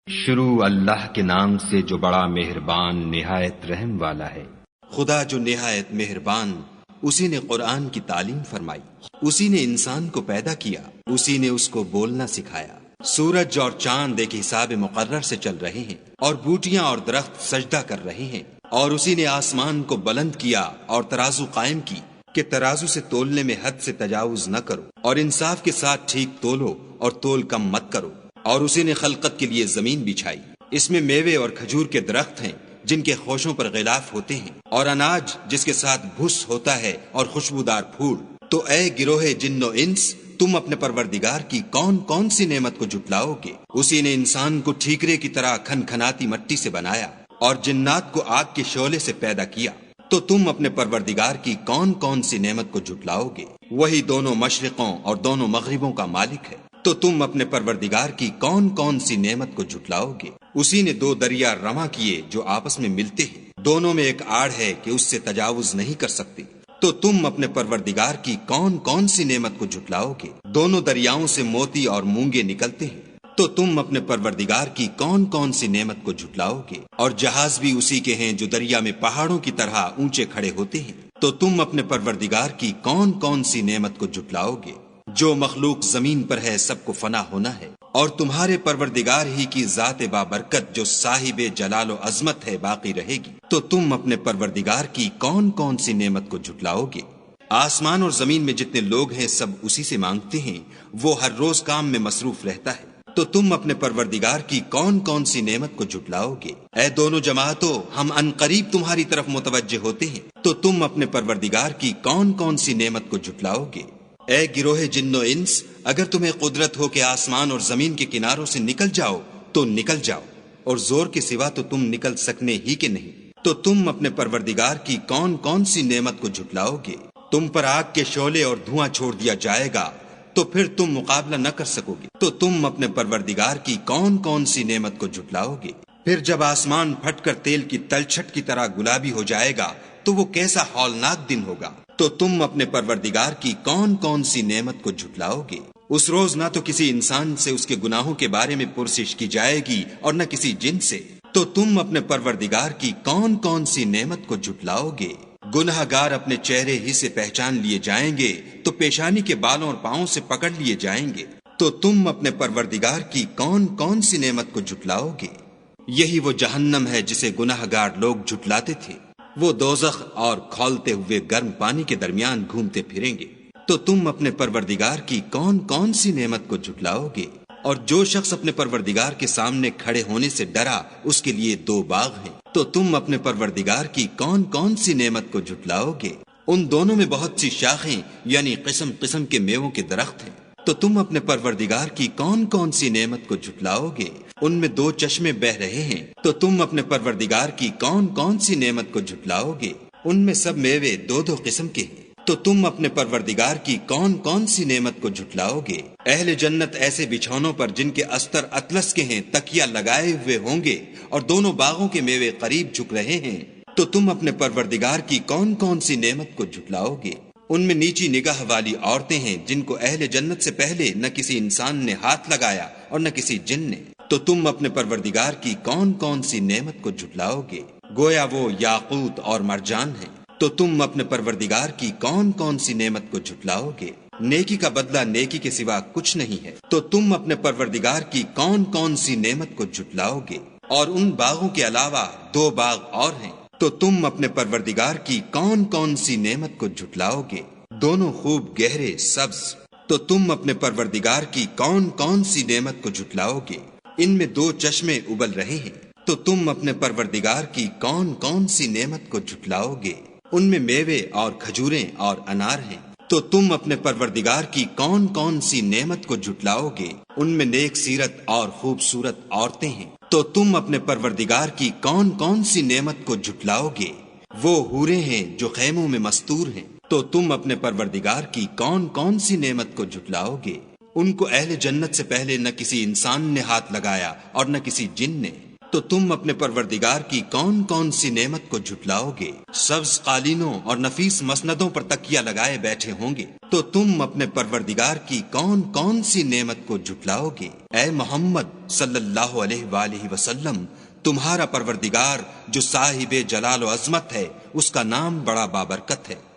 شروع اللہ کے نام سے جو بڑا مہربان نہایت رحم والا ہے۔ خدا جو نہایت مہربان، اسی نے قرآن کی تعلیم فرمائی، اسی نے انسان کو پیدا کیا، اسی نے اس کو بولنا سکھایا۔ سورج اور چاند ایک حساب مقرر سے چل رہے ہیں، اور بوٹیاں اور درخت سجدہ کر رہے ہیں، اور اسی نے آسمان کو بلند کیا اور ترازو قائم کی کہ ترازو سے تولنے میں حد سے تجاوز نہ کرو، اور انصاف کے ساتھ ٹھیک تولو اور تول کم مت کرو۔ اور اسی نے خلقت کے لیے زمین بچھائی، اس میں میوے اور کھجور کے درخت ہیں جن کے خوشوں پر غلاف ہوتے ہیں، اور اناج جس کے ساتھ بھس ہوتا ہے اور خوشبودار پھول۔ تو اے گروہ جن و انس، تم اپنے پروردگار کی کون کون سی نعمت کو جھٹلاؤ گے؟ اسی نے انسان کو ٹھیکرے کی طرح کھنکھناتی مٹی سے بنایا اور جنات کو آگ کے شعلے سے پیدا کیا۔ تو تم اپنے پروردگار کی کون کون سی نعمت کو جھٹلاؤ گے؟ وہی دونوں مشرقوں اور دونوں مغربوں کا مالک ہے۔ تو تم اپنے پروردگار کی کون کون سی نعمت کو جھٹلاؤ گے؟ اسی نے دو دریا رواں کیے جو آپس میں ملتے ہیں، دونوں میں ایک آڑ ہے کہ اس سے تجاوز نہیں کر سکتے۔ تو تم اپنے پروردگار کی کون کون سی نعمت کو جھٹلاؤ گے؟ دونوں دریاؤں سے موتی اور مونگے نکلتے ہیں۔ تو تم اپنے پروردگار کی کون کون سی نعمت کو جھٹلاؤ گے؟ اور جہاز بھی اسی کے ہیں جو دریا میں پہاڑوں کی طرح اونچے کھڑے ہوتے ہیں۔ تو تم اپنے پروردگار کی کون کون سی نعمت کو جھٹلاؤ گے؟ جو مخلوق زمین پر ہے سب کو فنا ہونا ہے، اور تمہارے پروردگار ہی کی ذات بابرکت جو صاحب جلال و عظمت ہے باقی رہے گی۔ تو تم اپنے پروردگار کی کون کون سی نعمت کو جھٹلاؤ گے؟ آسمان اور زمین میں جتنے لوگ ہیں سب اسی سے مانگتے ہیں، وہ ہر روز کام میں مصروف رہتا ہے۔ تو تم اپنے پروردگار کی کون کون سی نعمت کو جھٹلاؤ گے؟ اے دونوں جماعتوں، ہم ان قریب تمہاری طرف متوجہ ہوتے ہیں۔ تو تم اپنے پروردگار کی کون کون سی نعمت کو جھٹلاؤ گے؟ اے گروہ جن و انس، اگر تمہیں قدرت ہو کہ آسمان اور زمین کے کناروں سے نکل جاؤ تو نکل جاؤ، اور زور کے سوا تو تم نکل سکنے ہی کے نہیں۔ تو تم اپنے پروردگار کی کون کون سی نعمت کو جھٹلاؤ گے؟ تم پر آگ کے شعلے اور دھواں چھوڑ دیا جائے گا تو پھر تم مقابلہ نہ کر سکو گے۔ تو تم اپنے پروردگار کی کون کون سی نعمت کو جھٹلاؤ گے؟ پھر جب آسمان پھٹ کر تیل کی تلچھٹ کی طرح گلابی ہو جائے گا تو وہ کیسا ہولناک دن ہوگا۔ تو تم اپنے پروردگار کی کون کون سی نعمت کو جھٹلاؤ گے؟ اس روز نہ تو کسی انسان سے اس کے گناہوں کے بارے میں پرسش کی جائے گی اور نہ کسی جن سے۔ تو تم اپنے پروردگار کی کون کون سی نعمت کو جھٹلاؤ گے؟ گناہ گار اپنے چہرے ہی سے پہچان لیے جائیں گے تو پیشانی کے بالوں اور پاؤں سے پکڑ لیے جائیں گے۔ تو تم اپنے پروردگار کی کون کون سی نعمت کو جھٹلاؤ گے؟ یہی وہ جہنم ہے جسے گناہ گار لوگ جھٹلاتے تھے، وہ دوزخ اور کھولتے ہوئے گرم پانی کے درمیان گھومتے پھریں گے۔ تو تم اپنے پروردگار کی کون کون سی نعمت کو جھٹلاؤ گے؟ اور جو شخص اپنے پروردگار کے سامنے کھڑے ہونے سے ڈرا اس کے لیے دو باغ ہیں۔ تو تم اپنے پروردگار کی کون کون سی نعمت کو جھٹلاؤ گے؟ ان دونوں میں بہت سی شاخیں یعنی قسم قسم کے میووں کے درخت ہیں۔ تو تم اپنے پروردگار کی کون کون سی نعمت کو جھٹلاؤ گے؟ ان میں دو چشمے بہ رہے ہیں۔ تو تم اپنے پروردگار کی کون کون سی نعمت کو جھٹلاؤ گے؟ ان میں سب میوے دو دو قسم کے ہیں۔ تو تم اپنے پروردگار کی کون کون سی نعمت کو جھٹلاؤ گے؟ اہل جنت ایسے بچھونوں پر جن کے استر اطلس کے ہیں تکیا لگائے ہوئے ہوں گے، اور دونوں باغوں کے میوے قریب جھک رہے ہیں۔ تو تم اپنے پروردگار کی کون کون سی نعمت کو جھٹلاؤ گے؟ ان میں نیچی نگاہ والی عورتیں ہیں جن کو اہل جنت سے پہلے نہ کسی انسان نے ہاتھ لگایا اور نہ کسی جن نے۔ تو تم اپنے پروردگار کی کون کون سی نعمت کو جھٹلاؤ گے؟ گویا وہ یاقوت اور مرجان ہیں۔ تو تم اپنے پروردگار کی کون کون سی نعمت کو جھٹلاؤ گے؟ نیکی کا بدلہ نیکی کے سوا کچھ نہیں ہے۔ تو تم اپنے پروردگار کی کون کون سی نعمت کو جھٹلاؤ گے؟ اور ان باغوں کے علاوہ دو باغ اور ہیں۔ تو تم اپنے پروردگار کی کون کون سی نعمت کو جھٹلاؤ گے؟ دونوں خوب گہرے سبز۔ تو تم اپنے پروردگار کی کون کون سی نعمت کو جھٹلاؤ گے؟ ان میں دو چشمے ابل رہے ہیں۔ تو تم اپنے پروردگار کی کون کون سی نعمت کو جھٹلاؤ گے؟ ان میں میوے اور کھجوریں اور انار ہیں۔ تو تم اپنے پروردگار کی کون کون سی نعمت کو جھٹلاؤ گے؟ ان میں نیک سیرت اور خوبصورت عورتیں ہیں۔ تو تم اپنے پروردگار کی کون کون سی نعمت کو جھٹلاؤ گے؟ وہ حوریں ہیں جو خیموں میں مستور ہیں۔ تو تم اپنے پروردگار کی کون کون سی نعمت کو جھٹلاؤ گے؟ ان کو اہل جنت سے پہلے نہ کسی انسان نے ہاتھ لگایا اور نہ کسی جن نے۔ تو تم اپنے پروردگار کی کون کون سی نعمت کو جھٹلاؤ گے؟ سبز قالینوں اور نفیس مسندوں پر تکیہ لگائے بیٹھے ہوں گے، تو تم اپنے پروردگار کی کون کون سی نعمت کو جھٹلاؤ گے؟ اے محمد صلی اللہ علیہ وآلہ وسلم، تمہارا پروردگار جو صاحب جلال و عظمت ہے، اس کا نام بڑا بابرکت ہے۔